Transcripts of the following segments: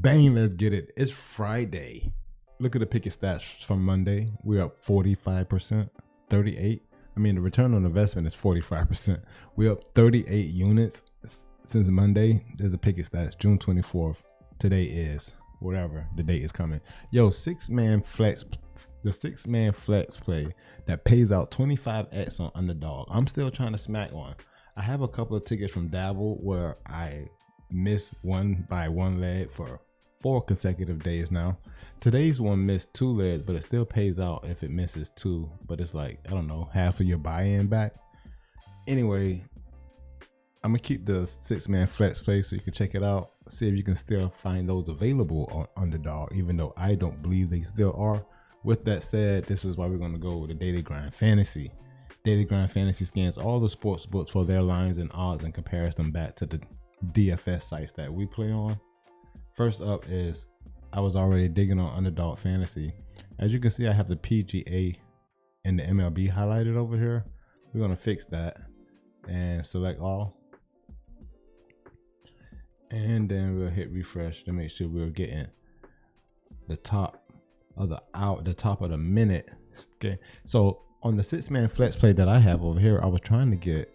Bang, let's get it. It's Friday. Look at the picket stats from Monday. We're up 45%, 38. I mean, the return on investment is 45%. We're up 38 units since Monday. There's a picket stats, June 24th. Today is whatever the date is coming. Yo, the 6-man flex play that pays out 25x on Underdog. I'm still trying to smack one. I have a couple of tickets from Dabble where I missed one by one leg for 4 consecutive days now. Today's one missed 2 legs, but it still pays out if it misses 2. But it's like, I don't know, half of your buy-in back. Anyway, I'm gonna keep the 6-man flex play so you can check it out. See if you can still find those available on Underdog, even though I don't believe they still are. With that said, this is why we're gonna go with the Daily Grind Fantasy. Daily Grind Fantasy scans all the sports books for their lines and odds and compares them back to the DFS sites that we play on. First up is, I was already digging on Underdog Fantasy. As you can see, I have the PGA and the MLB highlighted over here. We're gonna fix that and select all. And then we'll hit refresh to make sure we're getting the top of the minute. Okay, so on the 6-man flex play that I have over here, I was trying to get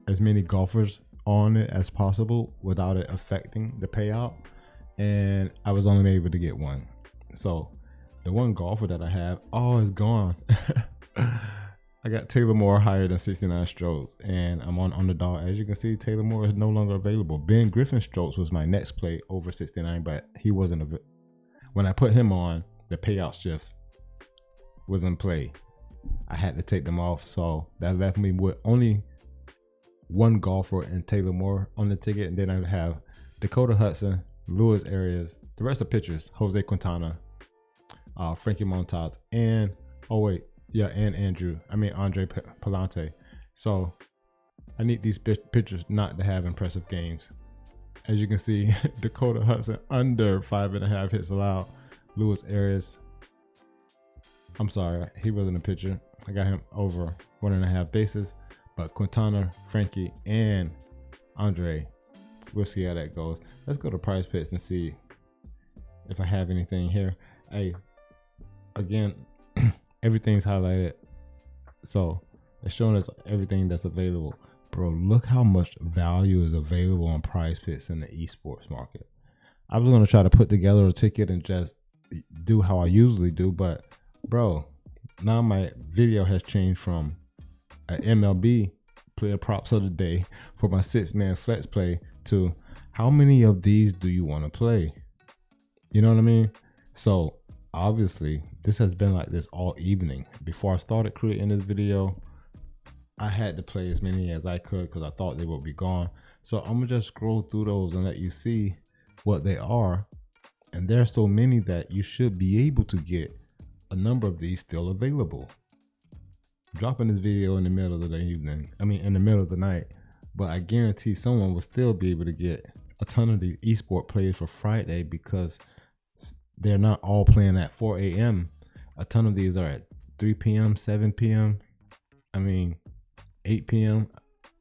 as many golfers on it as possible without it affecting the payout, and I was only able to get one. So the one golfer that I have, is gone. I got Taylor Moore higher than 69 strokes, and I'm on Underdog. As you can see, Taylor Moore is no longer available. Ben Griffin strokes was my next play over 69, but he wasn't when I put him on, the payout shift was in play. I had to take them off, so that left me with only one golfer and Taylor Moore on the ticket. And then I have Dakota Hudson, Luis Arias, the rest of pitchers, Jose Quintana, Frankie Montas, and Andre Palante. So I need these pitchers not to have impressive games. As you can see, Dakota Hudson under 5.5 hits allowed. Luis Arias, I'm sorry, he wasn't a pitcher. I got him over 1.5 bases. But Quintana, Frankie, and Andre, we'll see how that goes. Let's go to Prize Picks and see if I have anything here. Hey, again, everything's highlighted, so it's showing us everything that's available. Bro, look how much value is available on Prize Picks in the esports market. I was gonna try to put together a ticket and just do how I usually do, but bro, now my video has changed from an MLB Player Props of the day for my 6-man flex play to how many of these do you want to play? You know what I mean? So obviously this has been like this all evening. Before I started creating this video, I had to play as many as I could because I thought they would be gone. So I'm gonna just scroll through those and let you see what they are. And there's so many that you should be able to get a number of these still available. Dropping this video in the middle of the evening, in the middle of the night, but I guarantee someone will still be able to get a ton of these esports players for Friday because they're not all playing at 4 a.m. A ton of these are at 3 p.m., 7 p.m., 8 p.m.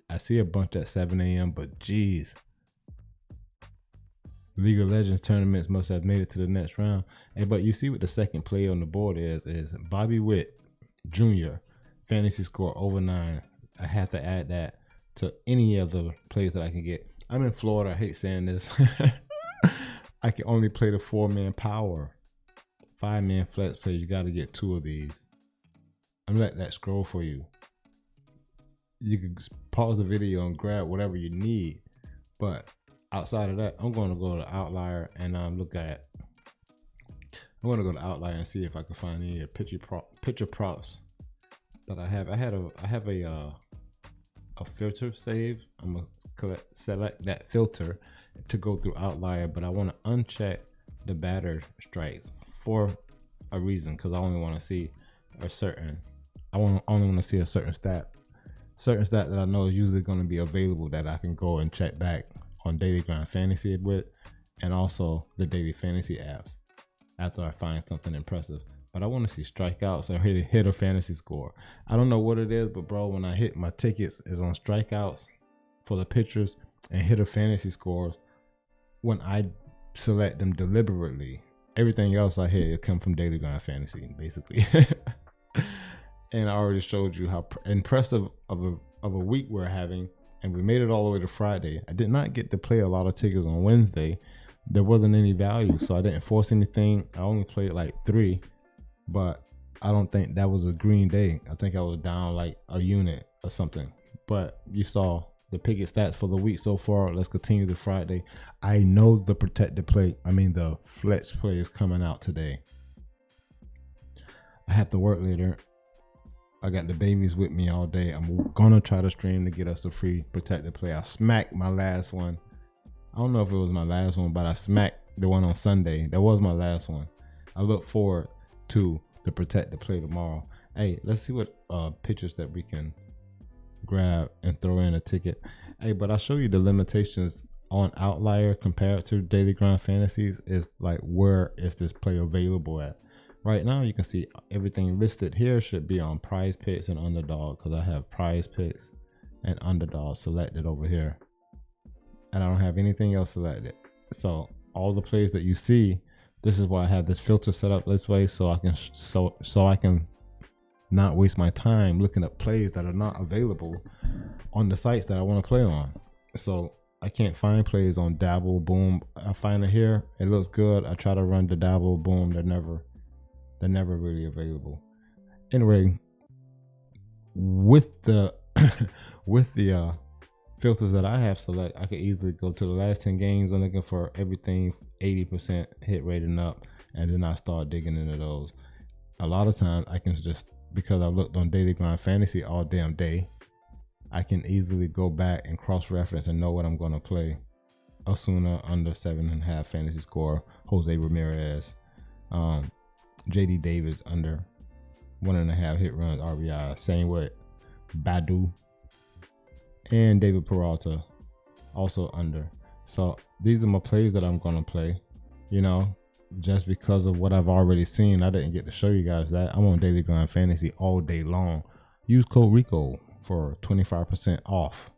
I see a bunch at 7 a.m., but geez. League of Legends tournaments must have made it to the next round. But you see what the second play on the board is Bobby Witt Jr. fantasy score over 9. I have to add that to any of the plays that I can get. I'm in Florida. I hate saying this. I can only play the 4-man power. 5-man flex play. You got to get 2 of these. I'm letting that scroll for you. You can pause the video and grab whatever you need. But outside of that, I'm going to go to Outlier and I'm going to go to Outlier and see if I can find any picture props that I have. I have a filter saved. I'm gonna select that filter to go through Outlier, but I want to uncheck the batter strikes for a reason, because I only want to see a certain stat that I know is usually going to be available that I can go and check back on Daily Grind Fantasy with, and also the daily fantasy apps after I find something impressive. But I want to see strikeouts or hit a fantasy score. I don't know what it is, but bro, when I hit my tickets is on strikeouts for the pitchers and hit a fantasy score. When I select them deliberately. Everything else I hit, it come from Daily Grind Fantasy, basically. And I already showed you how impressive of a week we're having, and we made it all the way to Friday. I did not get to play a lot of tickets on Wednesday. There wasn't any value, so I didn't force anything. I only played like 3, but I don't think that was a green day. I think I was down like a unit or something. But you saw the picket stats for the week so far. Let's continue to Friday. I know the protected play, the flex play is coming out today. I have to work later. I got the babies with me all day. I'm gonna try to stream to get us a free protected play. I smacked my last one. I don't know if it was my last one, but I smacked the one on Sunday. That was my last one. I look forward to the protected play tomorrow. Hey, let's see what pictures that we can grab and throw in a ticket. Hey, but I'll show you the limitations on Outlier compared to Daily Grind Fantasies. Is like, where is this play available at? Right now, you can see everything listed here should be on Prize Picks and Underdog, because I have Prize Picks and Underdog selected over here, and I don't have anything else selected. So all the plays that you see, this is why I have this filter set up this way, so I can so I can not waste my time looking at plays that are not available on the sites that I want to play on. So I can't find plays on Dabble, Boom. I find it here, it looks good. I try to run the Dabble, Boom. They're never really available. Anyway, with the filters that I have select, I can easily go to the last 10 games. I'm looking for everything 80% hit rate and up, and then I start digging into those. A lot of times I can just, because I looked on Daily Grind Fantasy all damn day, I can easily go back and cross-reference and know what I'm going to play. Osuna under 7.5 fantasy score. Jose Ramirez. JD Davis under 1.5 hit runs RBI. Same with Badu. And David Peralta also under. So these are my plays that I'm going to play. Just because of what I've already seen, I didn't get to show you guys that. I'm on Daily Grind Fantasy all day long. Use code RICO for 25% off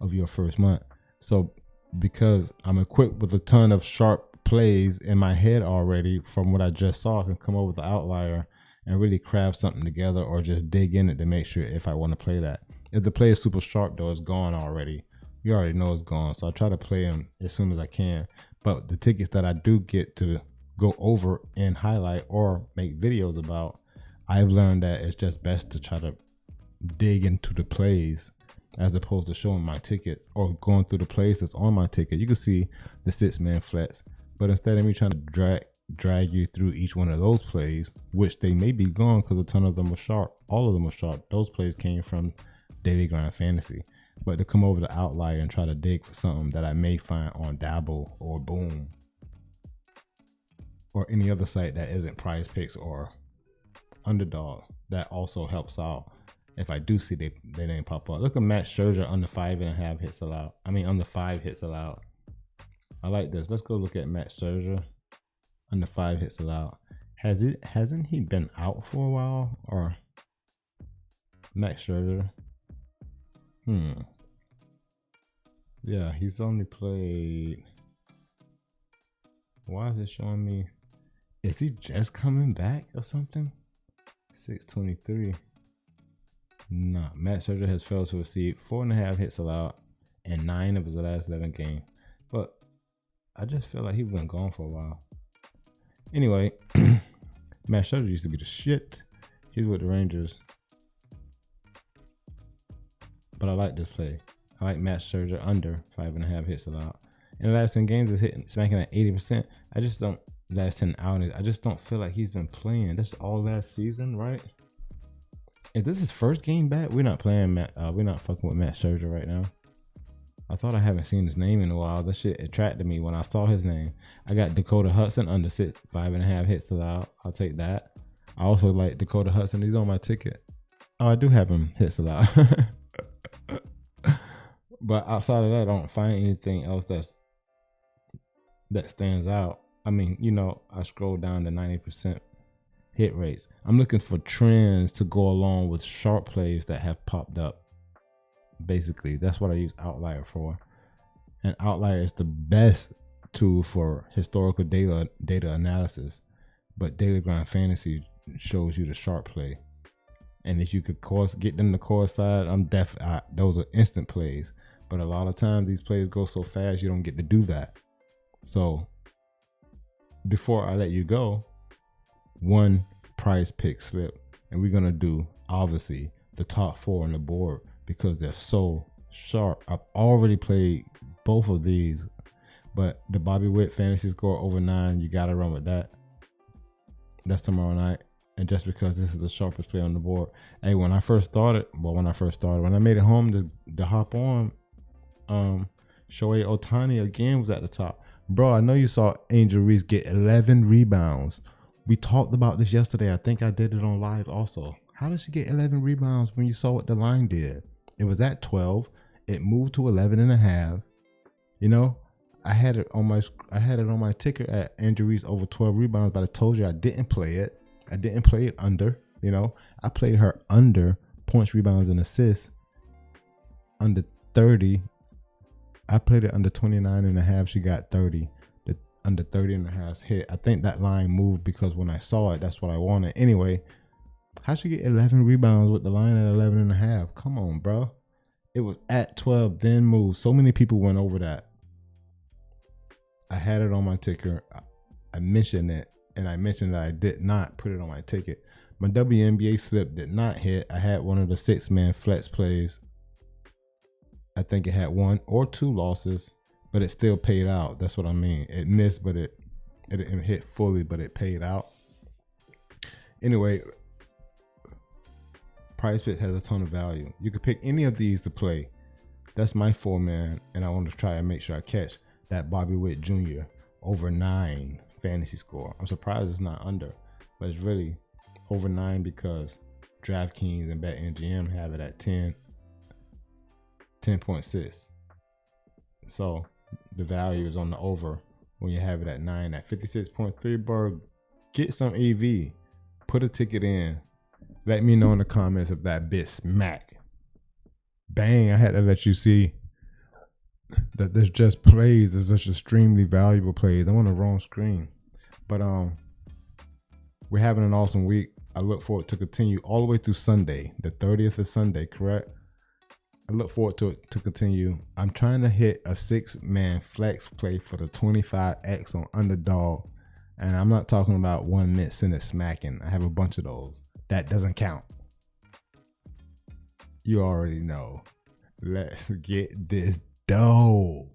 of your first month. So because I'm equipped with a ton of sharp plays in my head already from what I just saw, I can come over the Outlier and really craft something together, or just dig in it to make sure if I want to play that. If the play is super sharp though, it's gone already. You already know it's gone. So I try to play them as soon as I can. But the tickets that I do get to go over and highlight or make videos about, I've learned that it's just best to try to dig into the plays as opposed to showing my tickets or going through the plays that's on my ticket. You can see the 6-man flex, but instead of me trying to drag you through each one of those plays, which they may be gone because a ton of them were sharp, all of them were sharp. Those plays came from Daily Grind Fantasy. But to come over to Outlier and try to dig for something that I may find on Dabble or Boom or any other site that isn't Prize Picks or Underdog, that also helps out if I do see they name pop up. Look at Matt Scherzer under 5.5 hits allowed. Under 5 hits allowed. I like this. Let's go look at Matt Scherzer under 5 hits allowed. Hasn't he been out for a while? Or Matt Scherzer? Yeah, he's only played. Why is it showing me? Is he just coming back or something? 623. Nah, Matt Scherzer has failed to receive 4.5 hits allowed in 9 of his last 11 games. But I just feel like he's been gone for a while. Anyway, Matt Scherzer used to be the shit. He's with the Rangers. But I like this play. I like Matt Scherzer under 5.5 hits allowed. In the last 10 games, it's smacking at 80%. I just don't, last 10 outings, I just don't feel like he's been playing. This is all last season, right? Is this his first game back? We're not playing we're not fucking with Matt Scherzer right now. I thought I haven't seen his name in a while. That shit attracted me when I saw his name. I got Dakota Hudson under 5.5 hits allowed. I'll take that. I also like Dakota Hudson. He's on my ticket. Oh, I do have him hits allowed. But outside of that, I don't find anything else that stands out. I scroll down to 90% hit rates. I'm looking for trends to go along with sharp plays that have popped up. Basically, that's what I use Outlier for. And Outlier is the best tool for historical data analysis, but Daily Grind Fantasy shows you the sharp play. And if you could get them to coincide, those are instant plays. But a lot of times these plays go so fast you don't get to do that. So before I let you go, one prize pick slip, and we're gonna do obviously the top 4 on the board because they're so sharp. I've already played both of these, but the Bobby Witt fantasy score over 9, you gotta run with that. That's tomorrow night. And just because this is the sharpest play on the board. Hey, when I made it home to hop on, Shohei Ohtani again was at the top. Bro, I know you saw Angel Reese get 11 rebounds. We talked about this yesterday. I think I did it on live also. How did she get 11 rebounds when you saw what the line did? It was at 12. It moved to 11.5. You know, I had it on my ticker at Angel Reese over 12 rebounds, but I told you I didn't play it. I didn't play it under, you know. I played her under points, rebounds, and assists under 30. I played it under 29.5. She got 30. The under 30.5 hit. I think that line moved because when I saw it, that's what I wanted. Anyway, how she get 11 rebounds with the line at 11.5? Come on, bro. It was at 12, then moved. So many people went over that. I had it on my ticker. I mentioned it. And I mentioned that I did not put it on my ticket. My WNBA slip did not hit. I had one of the 6-man flex plays. I think it had 1 or 2 losses, but it still paid out. That's what I mean. It missed, but it didn't hit fully, but it paid out. Anyway, Prize Picks has a ton of value. You could pick any of these to play. That's my 4-man, and I want to try and make sure I catch that Bobby Witt Jr. over 9 fantasy score. I'm surprised it's not under, but it's really over 9 because DraftKings and BetMGM have it at 10.6. So the value is on the over when you have it at 9 at 56.3. Bro, get some EV, put a ticket in. Let me know in the comments if that bit smack. Bang! I had to let you see that there's just plays. There's such extremely valuable plays. I'm on the wrong screen. But we're having an awesome week. I look forward to continue all the way through Sunday. The 30th is Sunday, correct? I look forward to it to continue. I'm trying to hit a 6-man flex play for the 25x on Underdog. And I'm not talking about 1 minute sentence smacking. I have a bunch of those. That doesn't count. You already know. Let's get this dough.